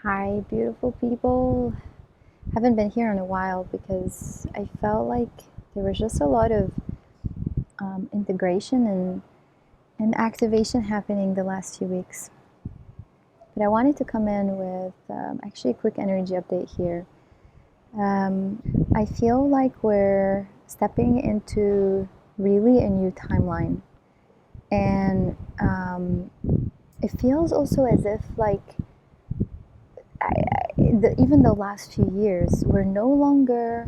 Hi, beautiful people. Haven't been here in a while because I felt like there was just a lot of integration and activation happening the last few weeks. But I wanted to come in with actually a quick energy update here. I feel like we're stepping into really a new timeline. And it feels also as if even the last few years, we're no longer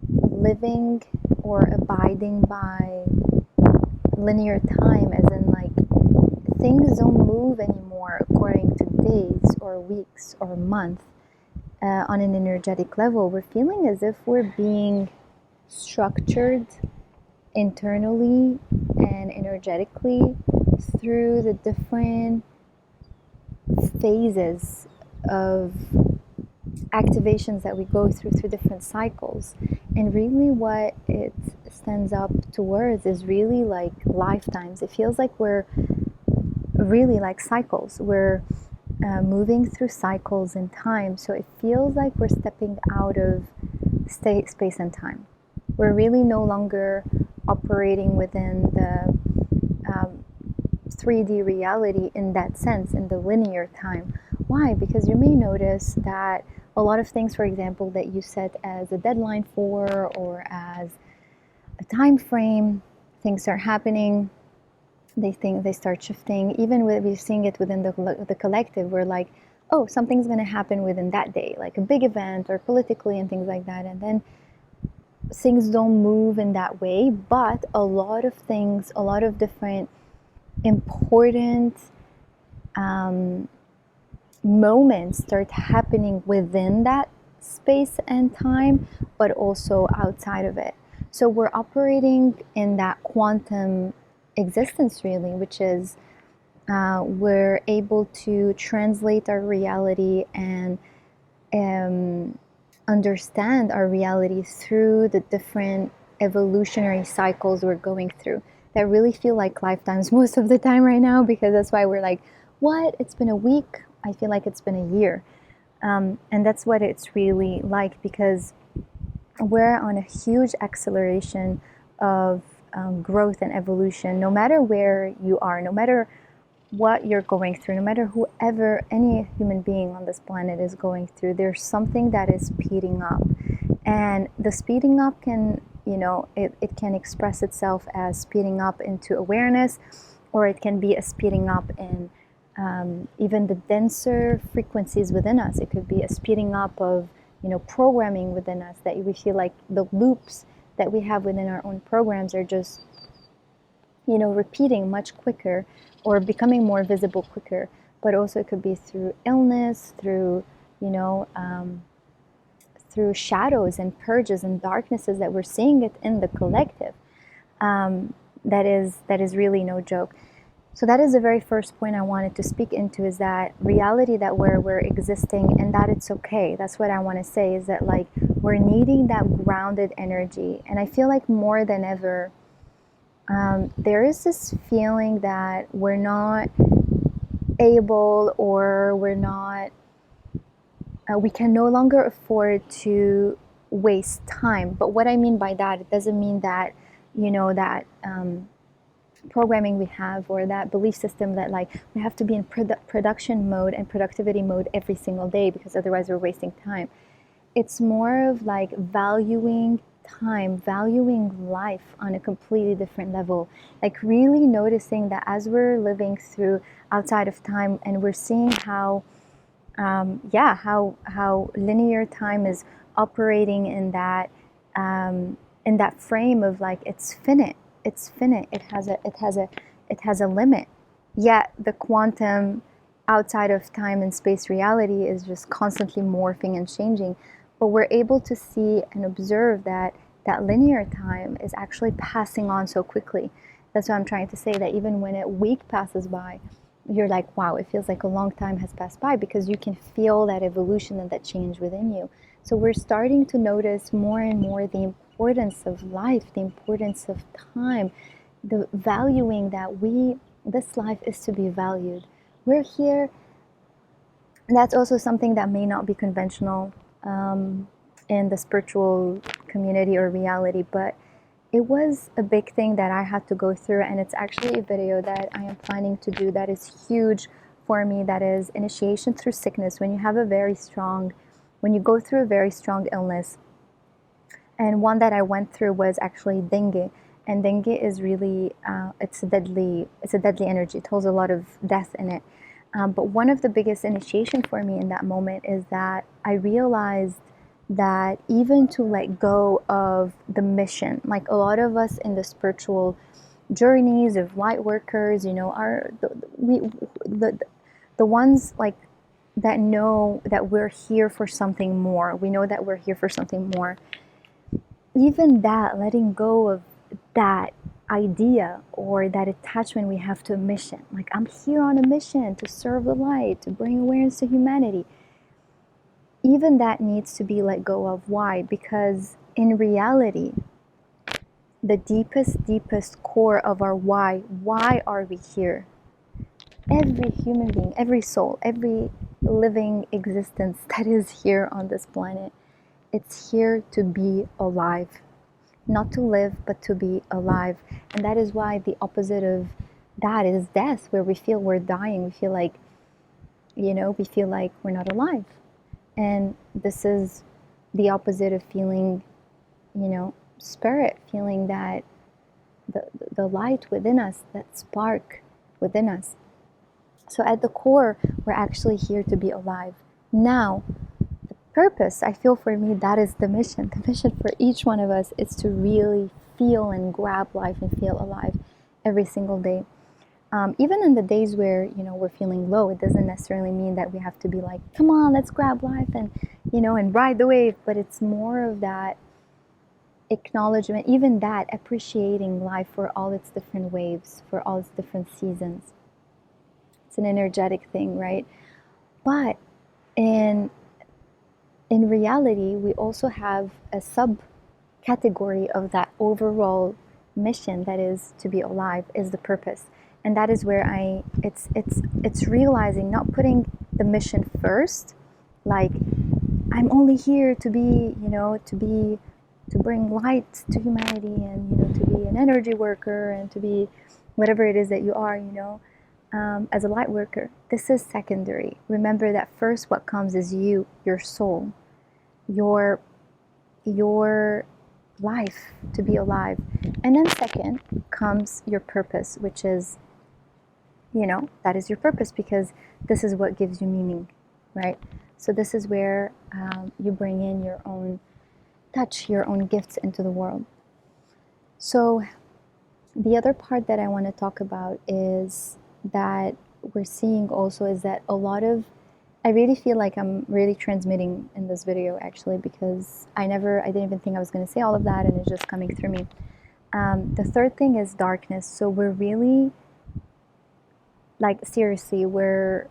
living or abiding by linear time, as in things don't move anymore according to days or weeks or months on an energetic level. We're feeling as if we're being structured internally and energetically through the different phases of activations that we go through different cycles. And really what it stands up towards is really like lifetimes. It feels like we're really like cycles. We're moving through cycles in time. So it feels like we're stepping out of space and time. We're really no longer operating within the 3D reality in that sense, in the linear time. Why? Because you may notice that a lot of things, for example, that you set as a deadline for or as a time frame, things are happening. They start shifting. Even we're seeing it within the collective. We're like, oh, something's going to happen within that day, like a big event or politically and things like that. And then things don't move in that way. But a lot of things, a lot of different important moments start happening within that space and time, but also outside of it. So we're operating in that quantum existence, really, which is we're able to translate our reality and understand our reality through the different evolutionary cycles we're going through that really feel like lifetimes most of the time right now, because that's why we're like, what? It's been a week. I feel like it's been a year. And that's what it's really like, because we're on a huge acceleration of growth and evolution. No matter where you are, no matter what you're going through, no matter whoever, any human being on this planet is going through, there's something that is speeding up. And the speeding up can, it can express itself as speeding up into awareness, or it can be a speeding up in even the denser frequencies within us. It could be a speeding up of, programming within us, that we feel like the loops that we have within our own programs are just, repeating much quicker or becoming more visible quicker. But also it could be through illness, through, through shadows and purges and darknesses that we're seeing it in the collective. That is really no joke. So that is the very first point I wanted to speak into, is that reality that we're existing, and that it's okay. That's what I want to say, is that we're needing that grounded energy. And I feel like more than ever, there is this feeling that we're not able, or we can no longer afford to waste time. But what I mean by that, it doesn't mean that, that programming we have, or that belief system that we have to be in production mode and productivity mode every single day, because otherwise we're wasting time. It's more of valuing time, valuing life on a completely different level, really noticing that as we're living through outside of time, and we're seeing how linear time is operating in that frame of it's finite. It's finite. It has a limit. Yet the quantum outside of time and space reality is just constantly morphing and changing. But we're able to see and observe that linear time is actually passing on so quickly. That's what I'm trying to say, that even when a week passes by, you're like, wow, it feels like a long time has passed by, because you can feel that evolution and that change within you. So we're starting to notice more and more the importance of life, the importance of time, the valuing that this life is to be valued. We're here That's also something that may not be conventional in the spiritual community or reality, but it was a big thing that I had to go through, and it's actually a video that I am planning to do that is huge for me. That is initiation through sickness. When you have a very strong, when you go through a very strong illness, and one that I went through was actually dengue. And dengue is really, it's a deadly energy. It holds a lot of death in it. But one of the biggest initiation for me in that moment is that I realized that even to let go of the mission, like a lot of us in the spiritual journeys of light workers, you know, are the ones like that know that we're here for something more. We know that we're here for something more. Even that, letting go of that idea or that attachment we have to a mission. Like, I'm here on a mission to serve the light, to bring awareness to humanity. Even that needs to be let go of. Why? Because in reality, the deepest core of our why are we here? Every human being, every soul, every living existence that is here on this planet, it's here to be alive. Not to live, but to be alive. And that is why the opposite of that is death, where we feel we're dying. We feel like, you know, we feel like we're not alive. And this is the opposite of feeling, you know, spirit, feeling that the light within us, that spark within us. So at the core, we're actually here to be alive. Now, purpose, I feel for me, that is the mission. The mission for each one of us is to really feel and grab life and feel alive every single day. Even in the days where, you know, we're feeling low, it doesn't necessarily mean that we have to be like, come on, let's grab life and, you know, and ride the wave. But it's more of that acknowledgement, even that appreciating life for all its different waves, for all its different seasons. It's an energetic thing, right? But in reality, we also have a subcategory of that overall mission that is to be alive, is the purpose. And that is where it's realizing, not putting the mission first, like I'm only here to be, you know, to bring light to humanity, and, you know, to be an energy worker, and to be whatever it is that you are, you know, as a light worker. This is secondary. Remember that first what comes is you, your soul, your life, to be alive. And then second comes your purpose, which is, you know, that is your purpose, because this is what gives you meaning, right? So this is where you bring in your own touch, your own gifts into the world. So the other part that I want to talk about is that we're seeing also is that a lot of, I really feel like I'm really transmitting in this video, actually, because I didn't even think I was going to say all of that, and it's just coming through me. The third thing is darkness. So we're really, like, seriously, the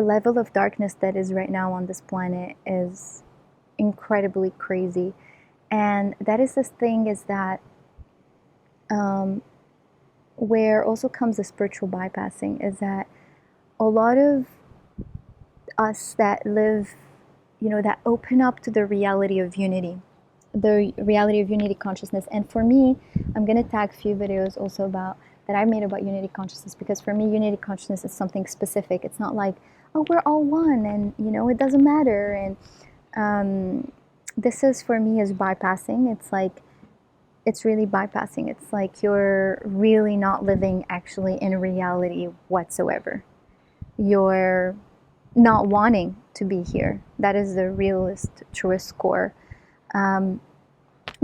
level of darkness that is right now on this planet is incredibly crazy. And that is this thing is that where also comes the spiritual bypassing, is that a lot of us that live, you know, that open up to the reality of unity, the reality of unity consciousness. And for me, I'm going to tag a few videos also about that I made about unity consciousness, because for me, unity consciousness is something specific. It's not like, oh, we're all one, and, you know, it doesn't matter. And this is, for me, is bypassing. It's like, it's really bypassing. It's like you're really not living actually in reality whatsoever. You're not wanting to be here. That is the realist, truest core.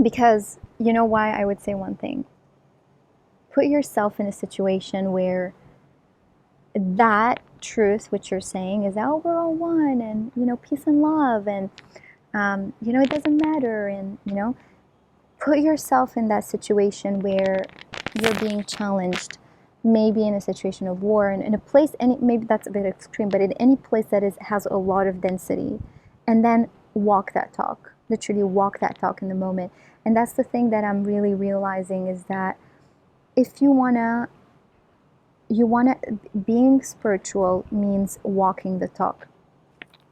Because, you know why I would say one thing? Put yourself in a situation where that truth, which you're saying, is, oh, we're all one, and, you know, peace and love, and, you know, it doesn't matter, and, you know, put yourself in that situation where you're being challenged, maybe in a situation of war, and in a place, maybe that's a bit extreme, but in any place that has a lot of density, and then walk that talk, literally walk that talk in the moment. And that's the thing that I'm really realizing, is that if you want to being spiritual means walking the talk,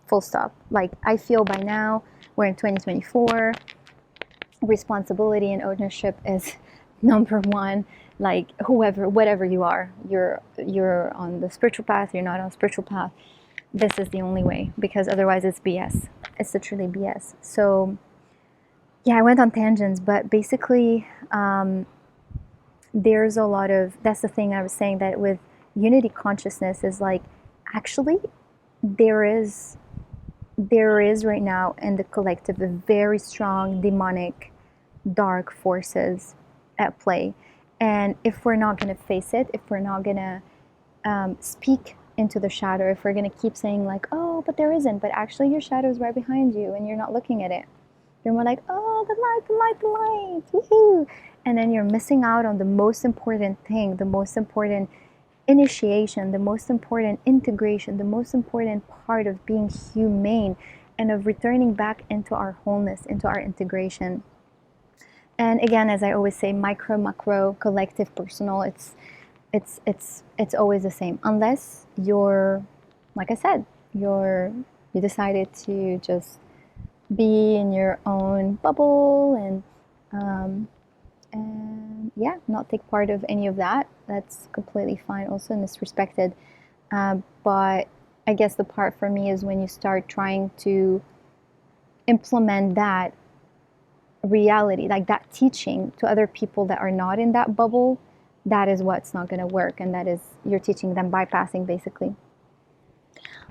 full stop. Like, I feel by now, we're in 2024, responsibility and ownership is number one. Like, whatever you are, you're on the spiritual path, you're not on the spiritual path, this is the only way, because otherwise it's BS. It's literally BS. So yeah, I went on tangents, but basically, there's a lot of, that's the thing I was saying, that with unity consciousness is like, actually, there is right now in the collective a very strong demonic dark forces at play. And if we're not going to face it, if we're not going to speak into the shadow, if we're going to keep saying like, oh, but there isn't, but actually your shadow is right behind you and you're not looking at it, you're more like, oh, the light, the light, the light, woohoo, and then you're missing out on the most important thing, the most important initiation, the most important integration, the most important part of being humane and of returning back into our wholeness, into our integration. And again, as I always say, micro, macro, collective, personal, it's always the same, unless you're, like I said, you decided to just be in your own bubble and yeah, not take part of any of that. That's completely fine also, and it's respected. But I guess the part for me is when you start trying to implement that reality, like that teaching, to other people that are not in that bubble. That is what's not going to work, and that is, you're teaching them bypassing, basically.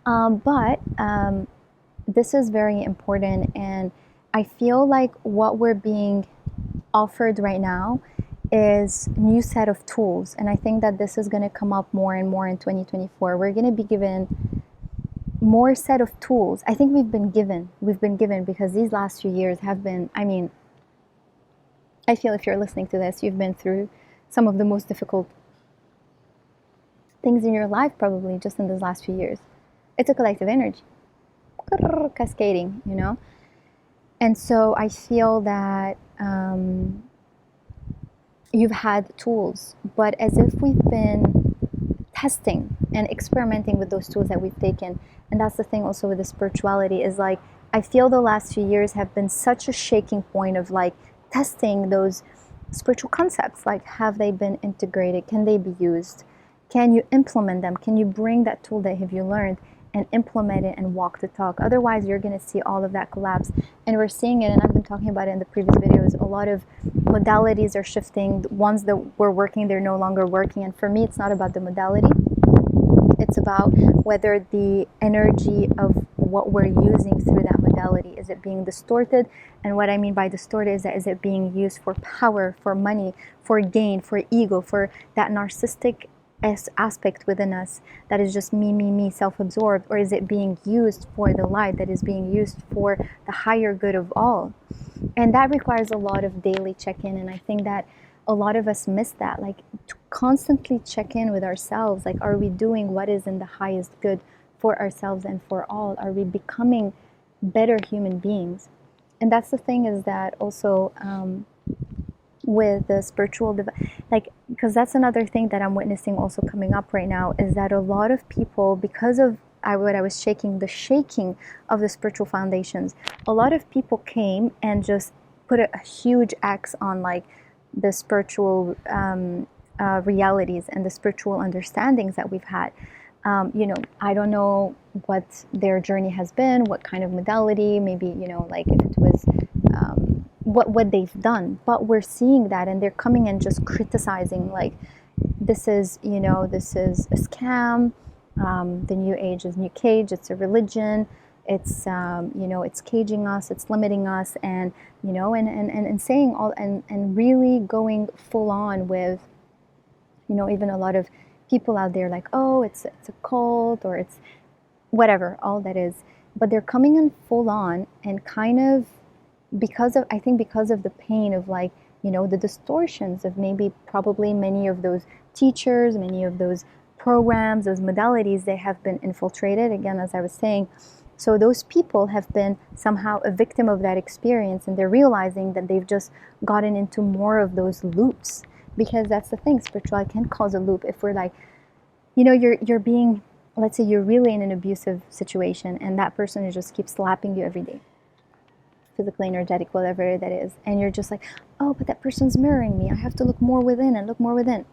But this is very important, and I feel like what we're being offered right now is a new set of tools, and I think that this is going to come up more and more in 2024. We're going to be given more set of tools. I think we've been given because these last few years have been, I mean, I feel if you're listening to this, you've been through some of the most difficult things in your life, probably just in these last few years. It's a collective energy, cascading, you know? And so I feel that you've had tools, but as if we've been testing and experimenting with those tools that we've taken. And that's the thing also with the spirituality, is like, I feel the last few years have been such a shaking point of like testing those spiritual concepts. Like, have they been integrated? Can they be used? Can you implement them? Can you bring that tool that have you learned and implement it and walk the talk? Otherwise, you're going to see all of that collapse. And we're seeing it, and I've been talking about it in the previous videos. A lot of modalities are shifting. The ones that were working, they're no longer working. And for me, it's not about the modality. It's about whether the energy of what we're using through that modality, is it being distorted? And what I mean by distorted is that, is it being used for power, for money, for gain, for ego, for that narcissistic aspect within us that is just me, self-absorbed? Or is it being used for the light, that is being used for the higher good of all? And that requires a lot of daily check-in, and I think that a lot of us miss that, like to constantly check in with ourselves. Like, are we doing what is in the highest good for ourselves and for all? Are we becoming better human beings? And that's the thing, is that also with the spiritual, like, because that's another thing that I'm witnessing also coming up right now, is that a lot of people, because of what I was the shaking of the spiritual foundations, a lot of people came and just put a huge X on like the spiritual realities and the spiritual understandings that we've had. You know, I don't know what their journey has been, what kind of modality, maybe, you know, like if it was what they've done, but we're seeing that, and they're coming and just criticizing, like, this is, you know, this is a scam, the new age is new cage, it's a religion, it's you know, it's caging us, it's limiting us, and you know, and saying all, and really going full on with, you know, even a lot of people out there like, oh, it's a cult, or it's whatever, all that is, but they're coming in full on, and kind of because of, I think because of the pain of, like, you know, the distortions of maybe probably many of those teachers, many of those programs, those modalities, they have been infiltrated, again, as I was saying. So those people have been somehow a victim of that experience, and they're realizing that they've just gotten into more of those loops, because that's the thing, spirituality can cause a loop. If we're like, you know, you're being, let's say you're really in an abusive situation and that person just keeps slapping you every day, physically, energetic, whatever that is, and you're just like, oh, but that person's mirroring me, I have to look more within and look more within.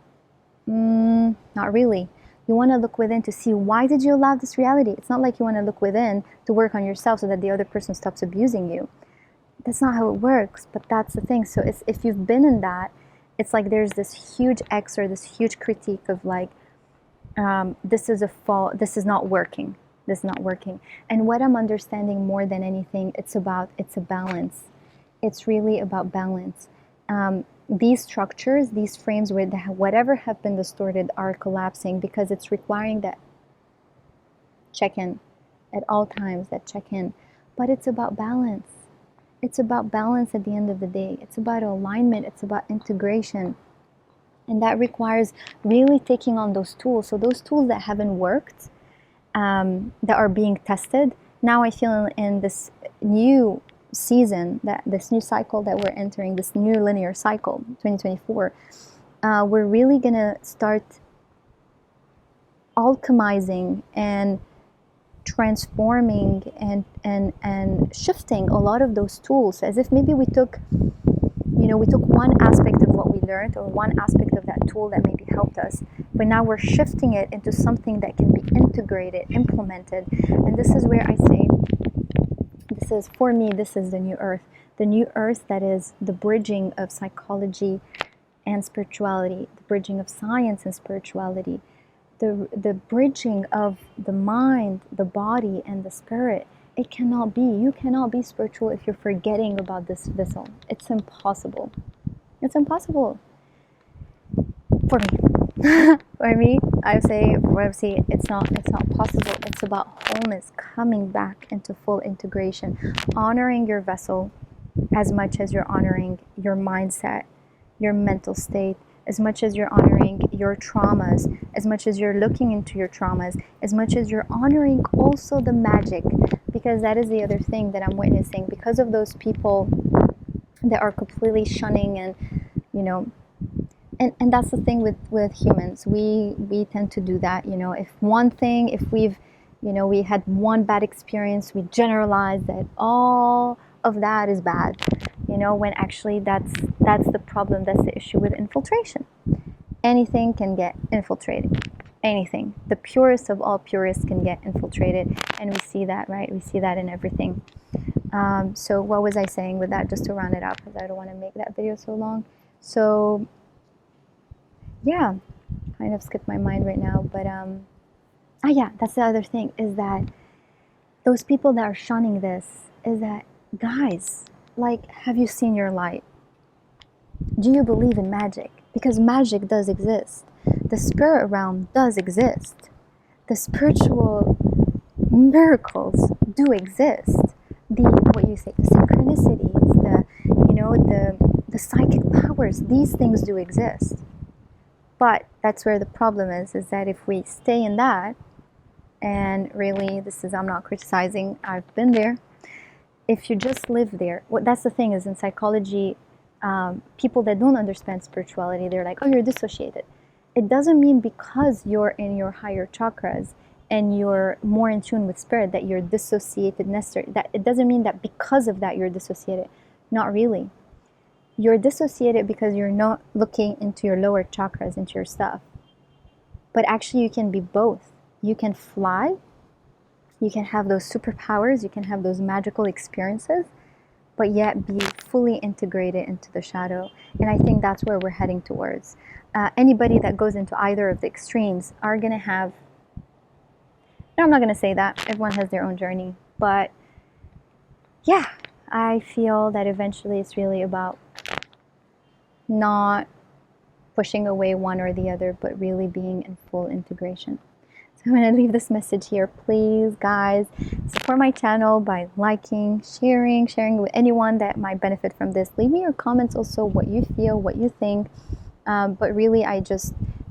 Not really. You want to look within to see, why did you allow this reality? It's not like you want to look within to work on yourself so that the other person stops abusing you. That's not how it works, but that's the thing. So if you've been in that, it's like there's this huge X or this huge critique of like, this is a fault, this is not working, this is not working. And what I'm understanding more than anything, it's a balance. It's really about balance. These structures, these frames, where whatever have been distorted are collapsing because it's requiring that check-in at all times, that check-in. But it's about balance. It's about balance at the end of the day. It's about alignment. It's about integration. And that requires really taking on those tools. So those tools that haven't worked, that are being tested, now I feel in this new season, that this new cycle that we're entering, this new linear cycle, 2024, we're really going to start alchemizing and transforming and shifting a lot of those tools, as if maybe we took one aspect of what we learned or one aspect of that tool that maybe helped us, but now we're shifting it into something that can be integrated, implemented. And this is where I say, for me, this is the new earth. The new earth that is the bridging of psychology and spirituality, the bridging of science and spirituality, the bridging of the mind, the body, and the spirit. It cannot be. You cannot be spiritual if you're forgetting about this vessel. It's impossible. It's impossible. For me. For me, I say, it's not possible. It's about wholeness, coming back into full integration, honoring your vessel as much as you're honoring your mindset, your mental state, as much as you're honoring your traumas, as much as you're looking into your traumas, as much as you're honoring also the magic, because that is the other thing that I'm witnessing. Because of those people that are completely shunning and, you know, and that's the thing with humans. We tend to do that, you know. If we've, you know, we had one bad experience, we generalize that all of that is bad, you know, when actually that's the problem, that's the issue with infiltration. Anything can get infiltrated. Anything. The purest of all purists can get infiltrated, and we see that, right? We see that in everything. So what was I saying with that, just to round it up, because I don't want to make that video so long. So yeah, kind of skipped my mind right now, but yeah, that's the other thing, is that those people that are shunning this, is that, guys, like, have you seen your light? Do you believe in magic? Because magic does exist. The spirit realm does exist. The spiritual miracles do exist. The synchronicities, the psychic powers, these things do exist. But that's where the problem is that if we stay in that, and really, I'm not criticizing, I've been there. If you just live there, that's the thing, is in psychology, people that don't understand spirituality, they're like, oh, you're dissociated. It doesn't mean because you're in your higher chakras and you're more in tune with spirit that you're dissociated necessarily. That it doesn't mean that because of that you're dissociated. Not really. You're dissociated because you're not looking into your lower chakras, into your stuff. But actually you can be both. You can fly, you can have those superpowers, you can have those magical experiences, but yet be fully integrated into the shadow. And I think that's where we're heading towards. Anybody that goes into either of the extremes are going to have, no, I'm not going to say that, everyone has their own journey, but yeah, I feel that eventually it's really about not pushing away one or the other, but really being in full integration. So I'm going to leave this message here. Please, guys, support my channel by liking, sharing with anyone that might benefit from this. Leave me your comments also, what you feel, what you think. But really, I'm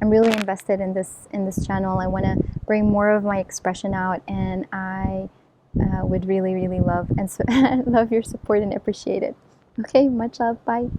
really invested in this channel. I want to bring more of my expression out, and I would really, really love your support and appreciate it. Okay, much love. Bye.